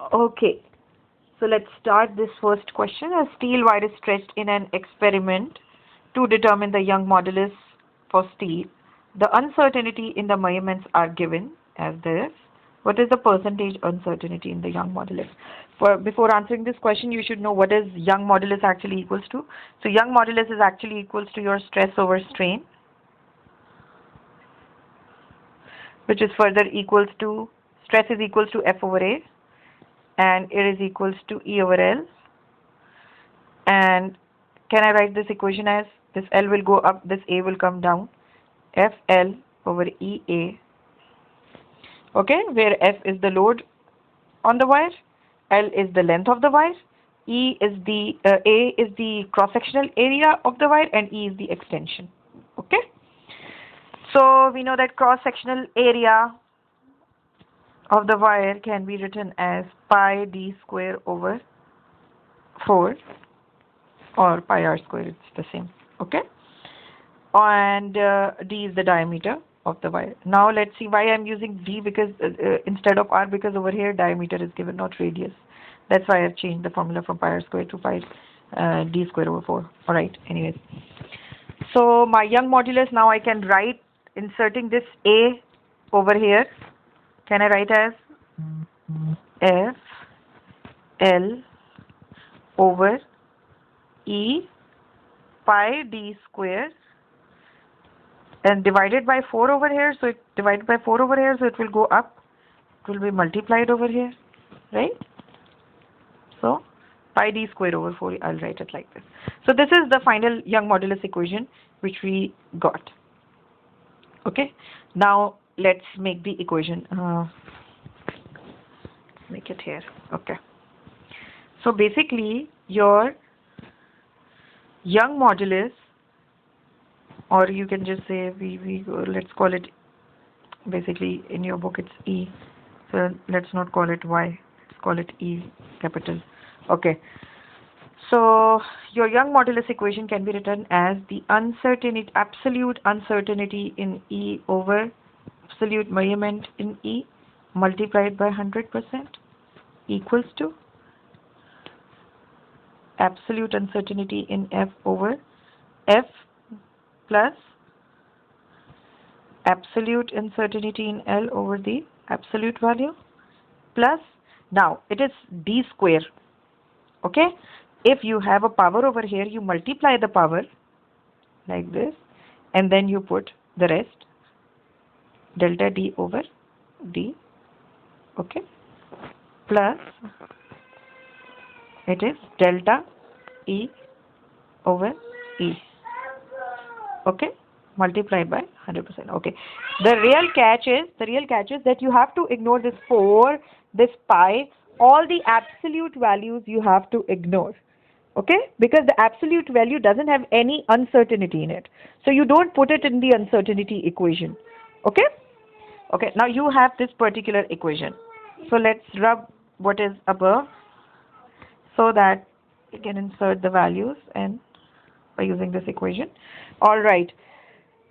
Okay, so let's start this first question. A steel wire is stretched in an experiment to determine the Young modulus for steel. The uncertainty in the measurements are given as this. What is the percentage uncertainty in the Young modulus? Before answering this question, you should know what is Young modulus actually equals to. So Young modulus is actually equals to your stress over strain, which is further equals to stress is equals to F over A, and it is equals to E over L. And can I write this equation as this L will go up, this A will come down, FL over EA, okay, where F is the load on the wire, L is the length of the wire, A is the cross-sectional area of the wire, and E is the extension. Okay, so we know that cross-sectional area of the wire can be written as pi d square over 4, or pi r square, it's the same. Okay, and d is the diameter of the wire. Now let's see why I'm using d because instead of r, because over here diameter is given, not radius. That's why I've changed the formula from pi r square to pi d square over 4. All right, anyways, so my Young modulus, now I can write inserting this a over here. Can I write as F L over E pi d square, and divided by 4 over here, so it divided by 4 over here, so it will go up, it will be multiplied over here, right? So pi d square over 4, I'll write it like this. So this is the final Young modulus equation which we got. Okay, now let's make the equation, make it here. Okay, so basically your Young modulus, or you can just say let's call it, basically in your book it's E, so let's not call it Y, let's call it E capital. Okay, so your Young modulus equation can be written as the uncertainty, absolute uncertainty in E over absolute measurement in E multiplied by 100% equals to absolute uncertainty in F over F plus absolute uncertainty in L over the absolute value, plus, now it is d square. Okay, if you have a power over here, you multiply the power like this, and then you put the rest, delta d over d. Okay, plus it is delta E over E. Okay, multiplied by 100%. Okay, the real catch is that you have to ignore this 4, this pi, all the absolute values you have to ignore. Okay, because the absolute value doesn't have any uncertainty in it, so you don't put it in the uncertainty equation. Okay, okay, now you have this particular equation, so let's rub what is above so that you can insert the values and by using this equation. All right,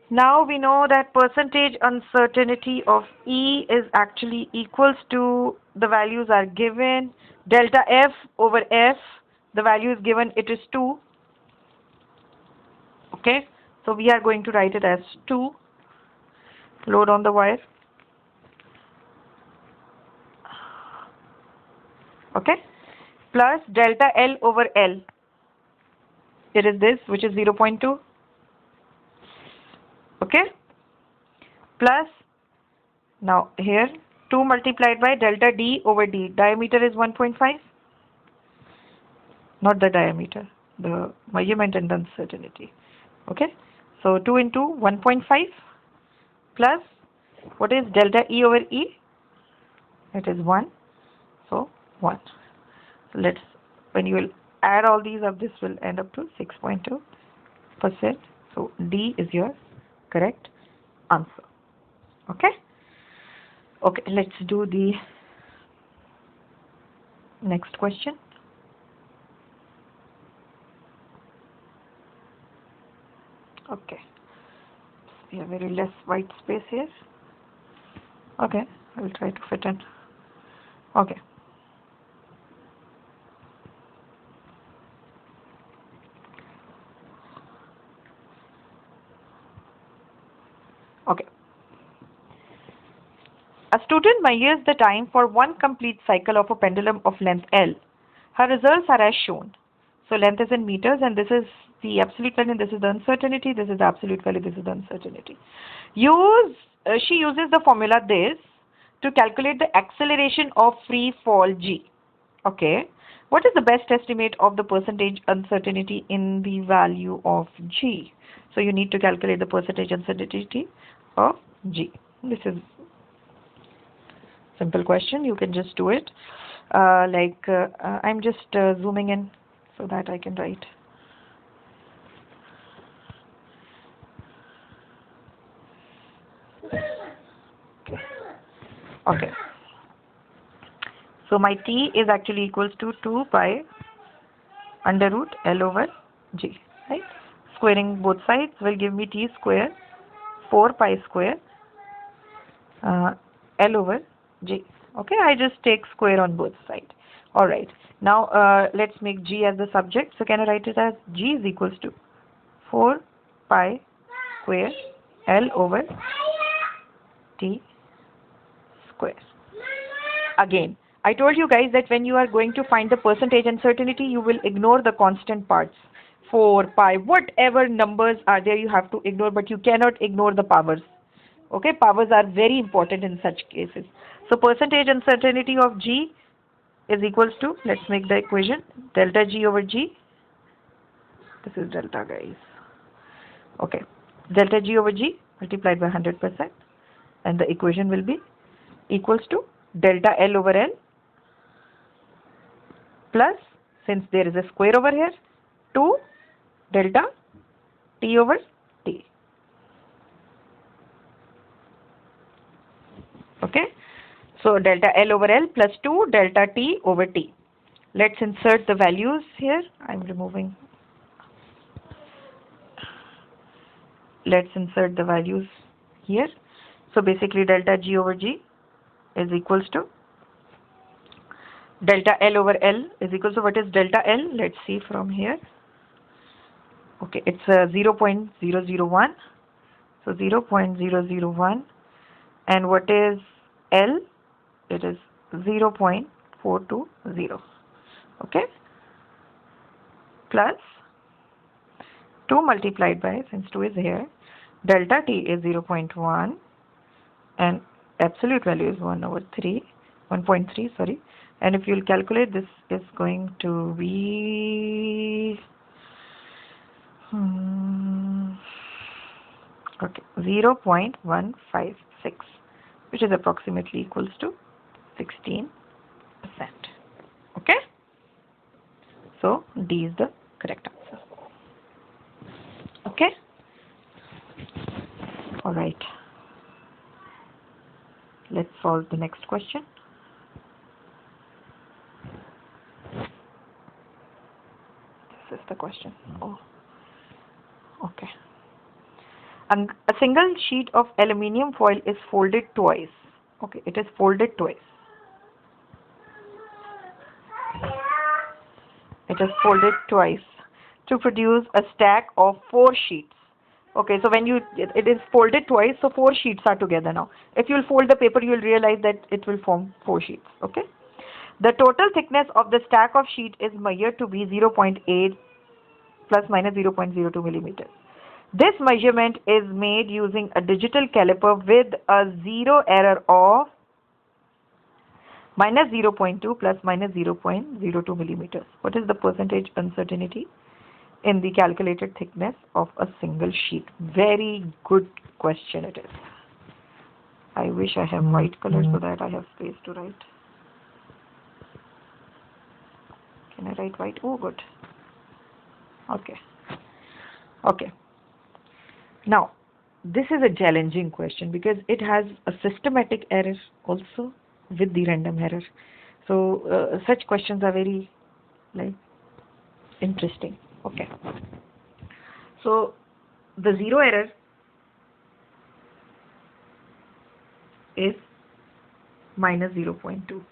now we know that percentage uncertainty of E is actually equals to, the values are given, delta F over F, the value is given, it is 2. Okay, so we are going to write it as 2, load on the wire. Okay, plus delta L over L, it is this, which is 0.2. Okay, plus, now here 2 multiplied by delta D over D, diameter is 1.5, not the diameter, the measurement and the uncertainty. Okay, so 2 into 1.5 plus, what is delta E over E? It is 1, so 1. So let's, when you will add all these up, this will end up to 6.2%. So D is your correct answer. Okay, okay, let's do the next question. Okay, we have very less white space here. Okay, I will try to fit in. Okay, A student measures the time for one complete cycle of a pendulum of length L. Her results are as shown. So length is in meters, and this is the absolute value, and this is the uncertainty, this is the absolute value, this is the uncertainty. She uses the formula this to calculate the acceleration of free fall g. Okay. What is the best estimate of the percentage uncertainty in the value of g? So you need to calculate the percentage uncertainty of g. This is simple question. You can just do it. I'm just zooming in so that I can write. Okay. So my t is actually equals to 2 pi under root L over g, right? Squaring both sides will give me t square 4 pi square L over g. Okay, I just take square on both sides. All right. Now let's make g as the subject. So can I write it as g is equals to 4 pi square L over t square. Again, I told you guys that when you are going to find the percentage uncertainty, you will ignore the constant parts. 4, pi, whatever numbers are there, you have to ignore, but you cannot ignore the powers. Okay, powers are very important in such cases. So percentage uncertainty of g is equals to, let's make the equation, delta g over g. This is delta, guys. Okay, delta g over g multiplied by 100%, and the equation will be equals to delta L over L plus, since there is a square over here, 2 delta T over T. Okay, so delta L over L plus 2 delta T over T. Let's insert the values here. I'm removing. Let's insert the values here. So basically delta G over G is equals to delta L over L is equals to, what is delta L? Let's see from here. Okay, it's 0.001. So 0.001. And what is L? It is 0.420. Okay, plus 2 multiplied by, since 2 is here, delta T is 0.1 and absolute value is 1/3, sorry. And if you'll calculate, this is going to be okay, 0.156, which is approximately equals to 16%. Okay, so D is the correct answer. Okay, all right, let's solve the next question. This is the question. Oh, okay. A single sheet of aluminium foil is folded twice. Okay, it is folded twice. It is folded twice to produce a stack of 4 sheets. Okay, so when it is folded twice, so 4 sheets are together now. If you will fold the paper, you will realize that it will form 4 sheets. Okay. The total thickness of the stack of sheet is measured to be 0.8 plus minus 0.02 millimeters. This measurement is made using a digital caliper with a zero error of minus 0.2 plus minus 0.02 millimeters. What is the percentage uncertainty in the calculated thickness of a single sheet? Very good question it is. I wish I have white color so that I have space to write. Can I write white? Oh, good. Okay. Okay. Now, this is a challenging question because it has a systematic error also with the random error. So, such questions are very, interesting. Okay. So, the zero error is minus 0.2.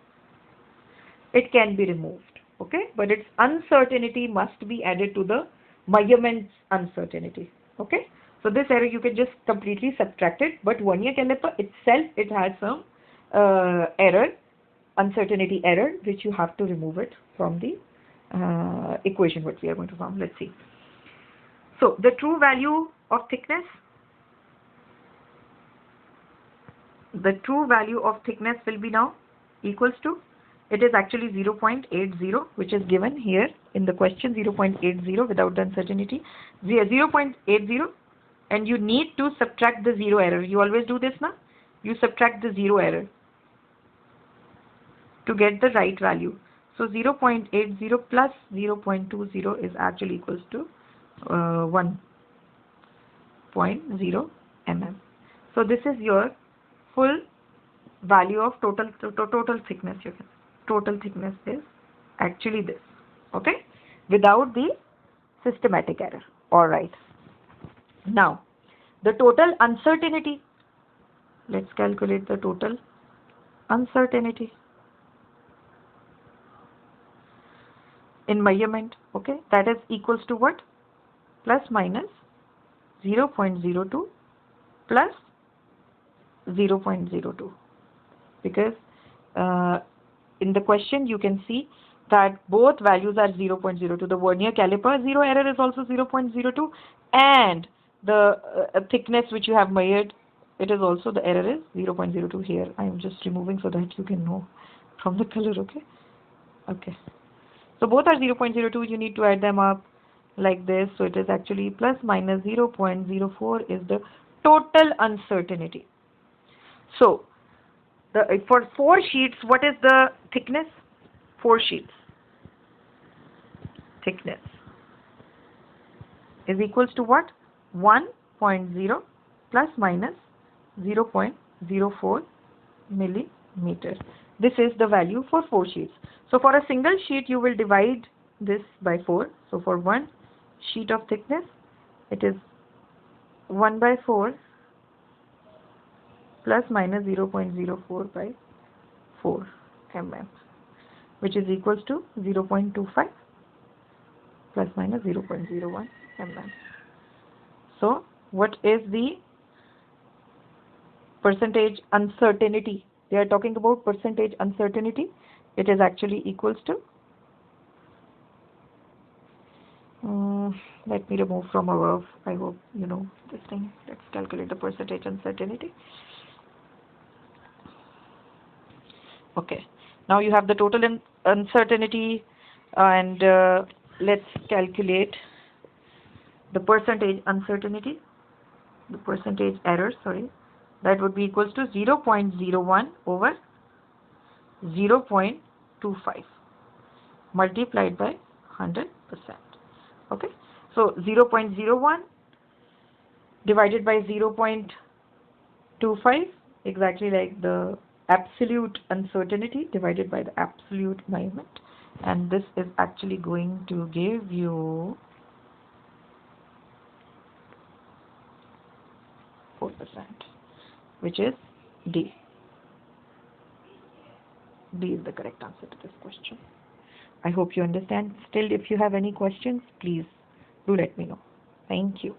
It can be removed. Okay, but its uncertainty must be added to the measurements uncertainty. Okay, so this error you can just completely subtract it, but vernier caliper itself, it has some error, uncertainty error, which you have to remove it from the equation what we are going to form. Let's see. So the true value of thickness, will be now equals to, it is actually 0.80, which is given here in the question, 0.80 without the uncertainty, 0.80, and you need to subtract the zero error. You always do this now. You subtract the zero error to get the right value. So 0.80 plus 0.20 is actually equals to 1.0 mm. So this is your full value of total thickness. Total thickness is actually this, okay, without the systematic error. All right. Now the total uncertainty. Let's calculate the total uncertainty in measurement. Okay, that is equals to what? Plus minus 0.02 plus 0.02, because in the question you can see that both values are 0.02. The vernier caliper zero error is also 0.02, and the thickness which you have measured, it is also, the error is 0.02. Here I am just removing so that you can know from the color. Okay, so both are 0.02. You need to add them up like this. So it is actually plus minus 0.04 is the total uncertainty. So for 4 sheets, what is the thickness? 4 sheets thickness is equals to what? 1.0 plus minus 0.04 millimeter. This is the value for 4 sheets. So for a single sheet, you will divide this by 4. So for 1 sheet of thickness, it is 1 by 4 plus minus 0.04 by 4 mm, which is equals to 0.25 plus minus 0.01 mm. So what is the percentage uncertainty? They are talking about percentage uncertainty. It is actually equals to, let me remove from above. I hope you know this thing. Let's calculate the percentage uncertainty. Okay, now you have the total uncertainty, and let's calculate the percentage uncertainty, the percentage error, sorry. That would be equals to 0.01 over 0.25 multiplied by 100%. Okay, so 0.01 divided by 0.25, exactly like the absolute uncertainty divided by the absolute measurement, and this is actually going to give you 4%, which is D. D is the correct answer to this question. I hope you understand. Still, if you have any questions, please do let me know. Thank you.